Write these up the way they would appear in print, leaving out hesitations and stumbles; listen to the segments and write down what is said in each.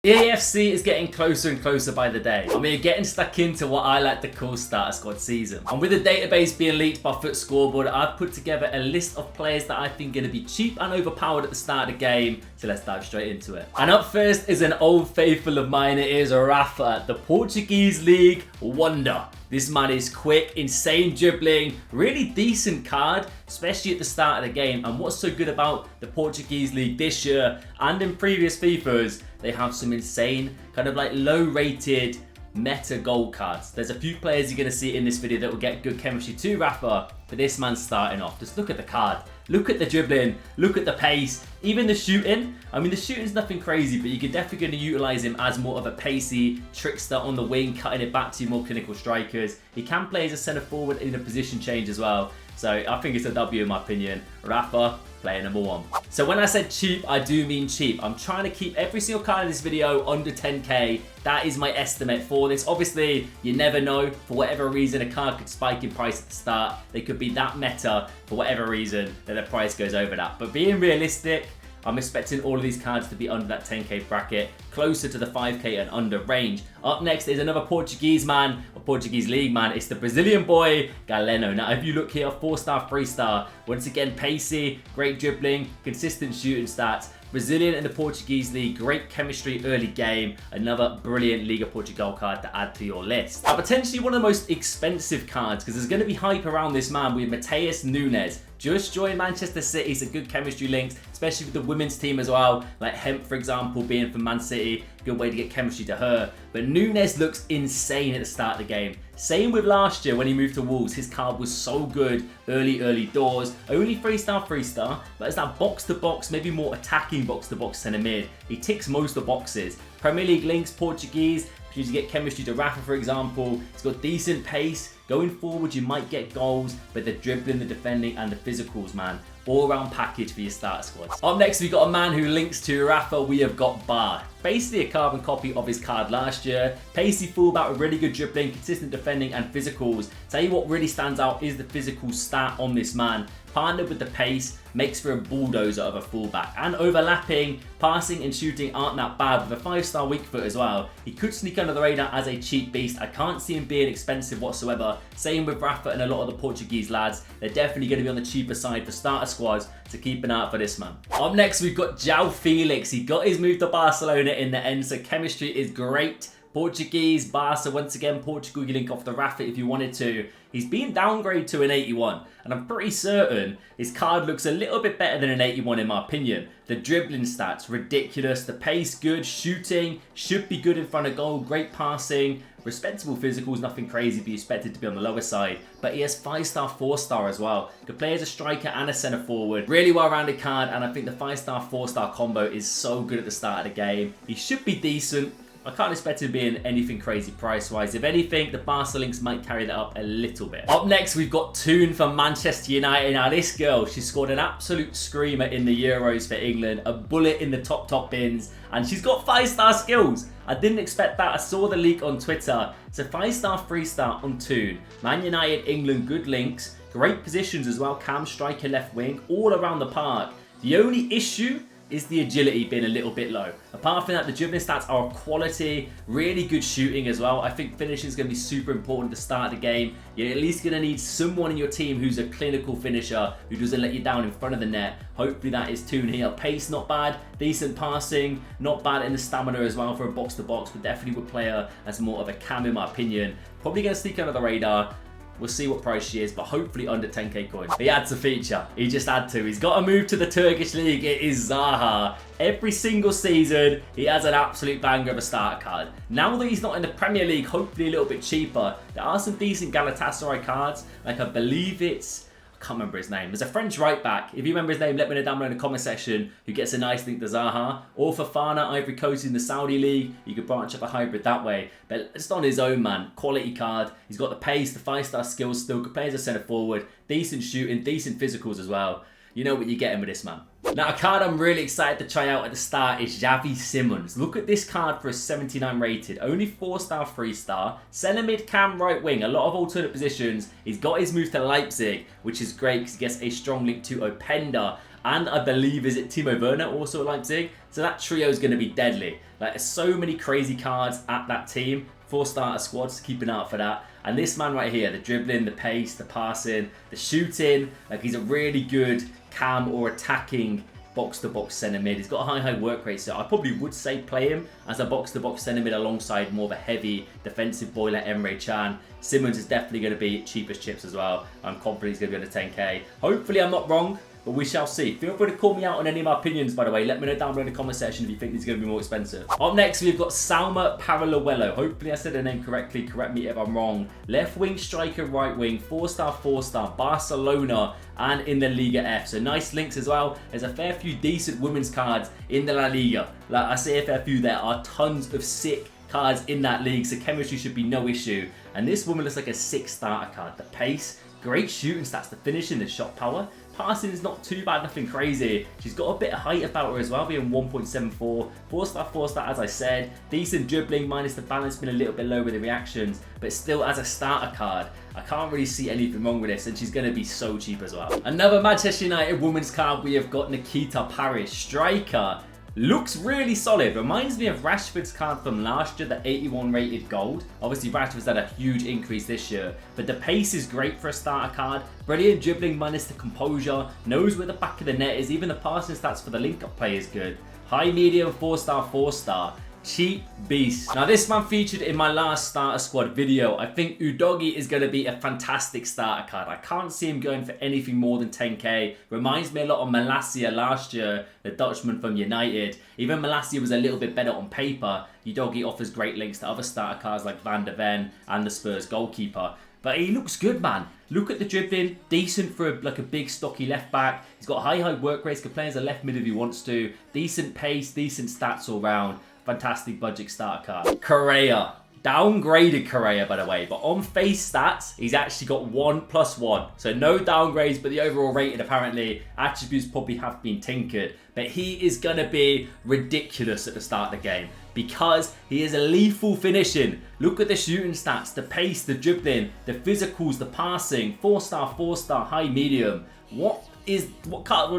EAFC is getting closer and closer by the day. I mean, getting stuck into what I like to call starter squad season. And with the database being leaked by Foot Scoreboard, I've put together a list of players that I think are going to be cheap and overpowered at the start of the game. So let's dive straight into it. And up first is an old faithful of mine. It is Rafa, the Portuguese League wonder. This man is quick, insane dribbling, really decent card, especially at the start of the game. And what's so good about the Portuguese League this year and in previous FIFAs, they have some insane, kind of like low-rated meta gold cards. There's a few players you're going to see in this video that will get good chemistry to Rafa, but this man's starting off. Just look at the card. Look at the dribbling, look at the pace, even the shooting. I mean, the shooting's nothing crazy, but you're definitely going to utilize him as more of a pacey trickster on the wing, cutting it back to more clinical strikers. He can play as a centre forward in a position change as well. So I think it's a W in my opinion. Rafa, player number 1. So when I said cheap, I do mean cheap. I'm trying to keep every single card in this video under 10k. That is my estimate for this. Obviously, you never know. For whatever reason, a card could spike in price at the start. They could be that meta for whatever reason that the price goes over that. But being realistic, I'm expecting all of these cards to be under that 10k bracket, closer to the 5k and under range. Up next is another Portuguese man, or Portuguese League man. It's the Brazilian boy, Galeno. Now, if you look here, 4-star, 3-star. Once again, pacey, great dribbling, consistent shooting stats. Brazilian in the Portuguese League, great chemistry early game. Another brilliant Liga Portugal card to add to your list. Now, potentially one of the most expensive cards, because there's going to be hype around this man with Matheus Nunes. Just joined Manchester City, so good chemistry links, especially with the women's team as well. Like Hemp, for example, being from Man City. Good way to get chemistry to her. But Nunes looks insane at the start of the game. Same with last year when he moved to Wolves. His card was so good early doors. Only 3-star, 3-star. But it's that box-to-box, maybe more attacking box-to-box centre mid. He ticks most of the boxes. Premier League links, Portuguese. You get chemistry to Rafa, for example. He's got decent pace. Going forward, you might get goals, but the dribbling, the defending, and the physicals, man. All-round package for your starter squads. Up next, we've got a man who links to Rafa. We have got Bar. Basically a carbon copy of his card last year. Pacey fullback with really good dribbling, consistent defending, and physicals. Tell you what really stands out is the physical stat on this man. Partnered with the pace, makes for a bulldozer of a fullback. And overlapping, passing and shooting aren't that bad with a 5-star weak foot as well. He could sneak under the radar as a cheap beast. I can't see him being expensive whatsoever. Same with Rafa and a lot of the Portuguese lads. They're definitely going to be on the cheaper side for starter squads, so keep an eye out for this man. Up next, we've got João Felix. He got his move to Barcelona in the end, so chemistry is great. Portuguese, Barca, once again, Portugal, you link off the Rafa if you wanted to. He's been downgraded to an 81, and I'm pretty certain his card looks a little bit better than an 81 in my opinion. The dribbling stats, ridiculous. The pace, good. Shooting, should be good in front of goal. Great passing. Respectable physicals, nothing crazy, but expected to be on the lower side. But he has 5-star, 4-star as well. Could play as a striker and a centre forward. Really well-rounded card, and I think the 5-star, 4-star combo is so good at the start of the game. He should be decent. I can't expect him being anything crazy price-wise. If anything, the Barca links might carry that up a little bit. Up next, we've got Toon from Manchester United. Now, this girl, she scored an absolute screamer in the Euros for England. A bullet in the top bins. And she's got 5-star skills. I didn't expect that. I saw the leak on Twitter. So 5-star, 3-star on Toon. Man United, England, good links. Great positions as well. Cam, striker, left wing. All around the park. The only issue is the agility being a little bit low. Apart from that, the dribbling stats are quality, really good shooting as well. I think finishing is going to be super important to start the game. You're at least going to need someone in your team who's a clinical finisher, who doesn't let you down in front of the net. Hopefully that is Toon here. Pace, not bad. Decent passing, not bad in the stamina as well for a box-to-box, but definitely would play her as more of a cam in my opinion. Probably going to sneak under the radar. We'll see what price she is, but hopefully under 10k coins. He adds a feature. He just had to. He's got to move to the Turkish league. It is Zaha. Every single season, he has an absolute banger of a starter card. Now that he's not in the Premier League, hopefully a little bit cheaper, there are some decent Galatasaray cards. Like I believe it's... I can't remember his name. There's a French right back. If you remember his name, let me know down below in the comment section who gets a nice link to Zaha. Or Fofana, Ivory Coast in the Saudi League. You could branch up a hybrid that way. But just on his own, man. Quality card. He's got the pace, the 5-star skills still. Could play as a centre forward. Decent shooting, decent physicals as well. You know what you're getting with this man. Now, a card I'm really excited to try out at the start is Xavi Simons. Look at this card for a 79 rated. Only 4-star, 3-star. Centre mid, cam, right wing. A lot of alternate positions. He's got his move to Leipzig, which is great because he gets a strong link to Openda. and I believe, is it Timo Werner also at Leipzig? So that trio is going to be deadly. Like, there's so many crazy cards at that team. 4 starter squads, keep an eye out for that. And this man right here, the dribbling, the pace, the passing, the shooting, like he's a really good cam or attacking box-to-box centre mid. He's got a high work rate, so I probably would say play him as a box-to-box centre mid alongside more of a heavy defensive boy like Emre Can. Simmons is definitely going to be cheap as chips as well. I'm confident he's going to be under 10k. Hopefully I'm not wrong, but we shall see. Feel free to call me out on any of my opinions, by the way. Let me know down below in the comment section if you think these are going to be more expensive. Up next, we've got Salma Paralluelo. Hopefully I said her name correctly. Correct me if I'm wrong. Left wing striker, right wing, 4-star, 4-star, Barcelona, and in the Liga F. So nice links as well. There's a fair few decent women's cards in the La Liga. Like I say a fair few, there are tons of sick cards in that league, so chemistry should be no issue. And this woman looks like a 6-starter card. The pace, great shooting stats, the finishing, the shot power. Passing is not too bad, nothing crazy. She's got a bit of height about her as well, being 1.74. 4-star, 4-star, as I said. Decent dribbling, minus the balance being a little bit low with the reactions. But still, as a starter card, I can't really see anything wrong with this, and she's going to be so cheap as well. Another Manchester United women's card, we have got Nikita Parrish, striker. Looks really solid. Reminds me of Rashford's card from last year, the 81 rated gold. Obviously, Rashford's had a huge increase this year, but the pace is great for a starter card. Brilliant dribbling minus the composure. Knows where the back of the net is. Even the passing stats for the link-up play is good. High, medium, 4-star, 4-star. Cheap beast. Now this man featured in my last starter squad video. I think Udogi is going to be a fantastic starter card. I can't see him going for anything more than 10k. Reminds me a lot of Malacia last year, the Dutchman from United. Even Malacia was a little bit better on paper. Udogi offers great links to other starter cards like Van der Ven and the Spurs goalkeeper. But he looks good, man. Look at the dribbling, decent for like a big stocky left back. He's got high work rates, can play as a left mid if he wants to. Decent pace, decent stats all round. Fantastic budget starter card. Correa. Downgraded Correa, by the way, but on face stats, he's actually got 1+1. So no downgrades, but the overall rating, apparently, attributes probably have been tinkered. But he is going to be ridiculous at the start of the game because he is a lethal finishing. Look at the shooting stats, the pace, the dribbling, the physicals, the passing, 4-star, 4-star, high, medium. What does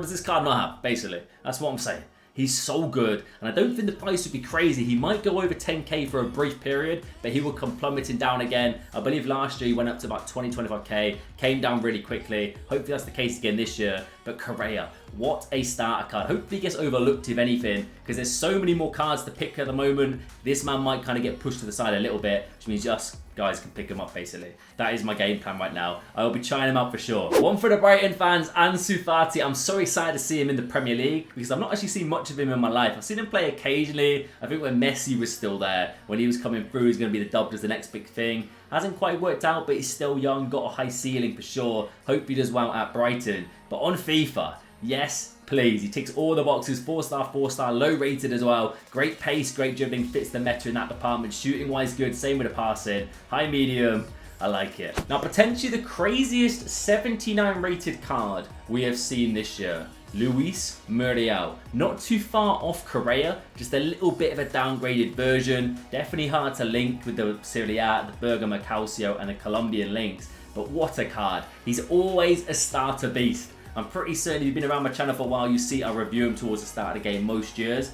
this card not have, basically? That's what I'm saying. He's so good, and I don't think the price would be crazy. He might go over 10k for a brief period, but he will come plummeting down again. I believe last year he went up to about 20-25k, came down really quickly. Hopefully that's the case again this year. But Correa, what a starter card. Hopefully he gets overlooked, if anything, because there's so many more cards to pick at the moment. This man might kind of get pushed to the side a little bit, which means us guys can pick him up, basically. That is my game plan right now. I will be trying him out for sure. One for the Brighton fans, Ansu Fati. I'm so excited to see him in the Premier League because I've not actually seen much of him in my life. I've seen him play occasionally. I think when Messi was still there, when he was coming through, he's going to be the dub as the next big thing. Hasn't quite worked out, but he's still young, got a high ceiling for sure. Hope he does well at Brighton. But on FIFA, yes, please. He ticks all the boxes. 4-star, 4-star, low rated as well. Great pace, great dribbling, fits the meta in that department. Shooting wise good, same with the passing. High, medium, I like it. Now potentially the craziest 79 rated card we have seen this year. Luis Muriel. Not too far off Correa, just a little bit of a downgraded version. Definitely hard to link with the Serie A, the Bergamo Calcio and the Colombian links. But what a card. He's always a starter beast. I'm pretty certain if you've been around my channel for a while, you see I review him towards the start of the game most years.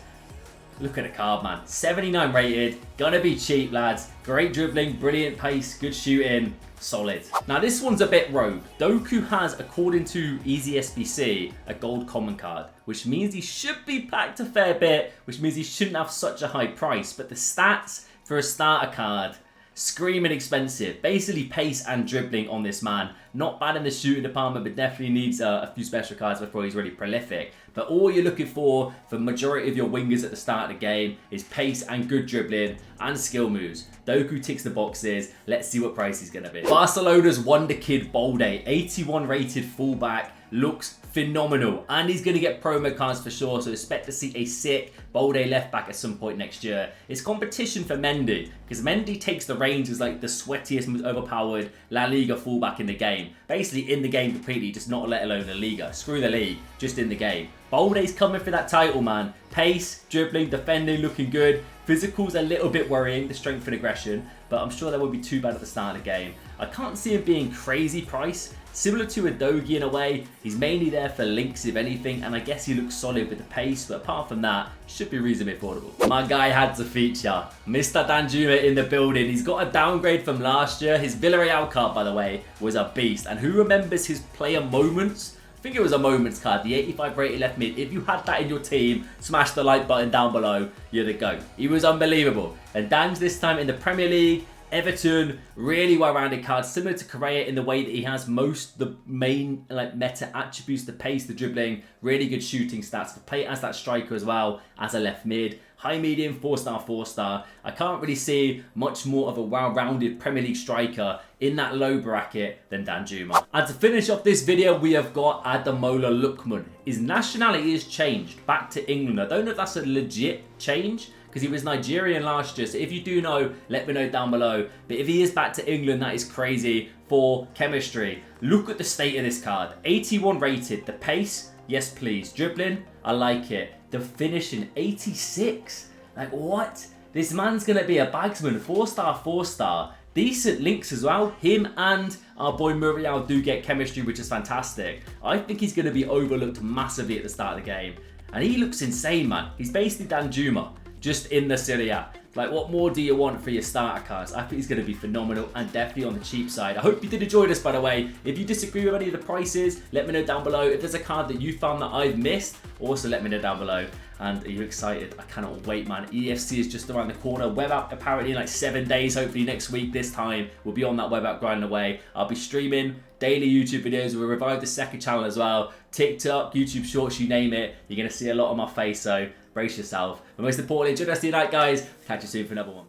Look at the card, man. 79 rated, gonna be cheap, lads. Great dribbling, brilliant pace, good shooting, solid. Now this one's a bit rogue. Doku has, according to EasySBC, a gold common card, which means he should be packed a fair bit, which means he shouldn't have such a high price. But the stats for a starter card, screaming expensive. Basically pace and dribbling on this man. Not bad in the shooting department, but definitely needs a few special cards before he's really prolific. But all you're looking for majority of your wingers at the start of the game is pace and good dribbling and skill moves. Doku ticks the boxes. Let's see what price he's going to be. Barcelona's wonder kid Bolde, 81 rated fullback, looks phenomenal, and he's going to get promo cards for sure, so expect to see a sick Bolde left back at some point next year. It's competition for Mendy, because Mendy takes the reins as like the sweatiest, most overpowered La Liga fullback in the game. Basically in the game completely, just not let alone the Liga. Screw the league, just in the game. Balde's coming for that title, man. Pace, dribbling, defending, looking good. Physical's a little bit worrying, the strength and aggression, but I'm sure that won't be too bad at the start of the game. I can't see him being crazy price. Similar to a Dogi in a way, he's mainly there for links if anything, and I guess he looks solid with the pace, but apart from that, should be reasonably affordable. My guy had to feature. Mr. Danjuma in the building. He's got a downgrade from last year. His Villarreal card, by the way, was a beast. And who remembers his player moments? I think it was a moments card, the 85 rated left mid. If you had that in your team, smash the like button down below. You're the GOAT. He was unbelievable. And Dan's this time in the Premier League, Everton, really well-rounded card, similar to Correa in the way that he has most the main meta attributes, the pace, the dribbling, really good shooting stats, to play as that striker as well as a left mid. High medium, 4-star, 4-star. I can't really see much more of a well-rounded Premier League striker in that low bracket than Danjuma. And to finish off this video, we have got Ademola Lookman. His nationality has changed back to England. I don't know if that's a legit change, because he was Nigerian last year. So if you do know, let me know down below. But if he is back to England, that is crazy for chemistry. Look at the state of this card. 81 rated. The pace, yes please. Dribbling, I like it. The finishing, 86. Like what? This man's going to be a bagsman. 4-star, 4-star. Decent links as well. Him and our boy Muriel do get chemistry, which is fantastic. I think he's going to be overlooked massively at the start of the game. And he looks insane, man. He's basically Danjuma, just in the Serie A. Like, what more do you want for your starter cards? I think he's going to be phenomenal and definitely on the cheap side. I hope you did enjoy this, by the way. If you disagree with any of the prices, let me know down below. If there's a card that you found that I've missed, also let me know down below. And are you excited? I cannot wait, man. EAFC is just around the corner. Web app apparently in like 7 days. Hopefully next week, this time, we'll be on that web app grinding away. I'll be streaming daily YouTube videos. We'll revive the second channel as well. TikTok, YouTube Shorts, you name it. You're going to see a lot on my face, so brace yourself. But most importantly, enjoy the rest of your night, guys. Catch you soon for another one.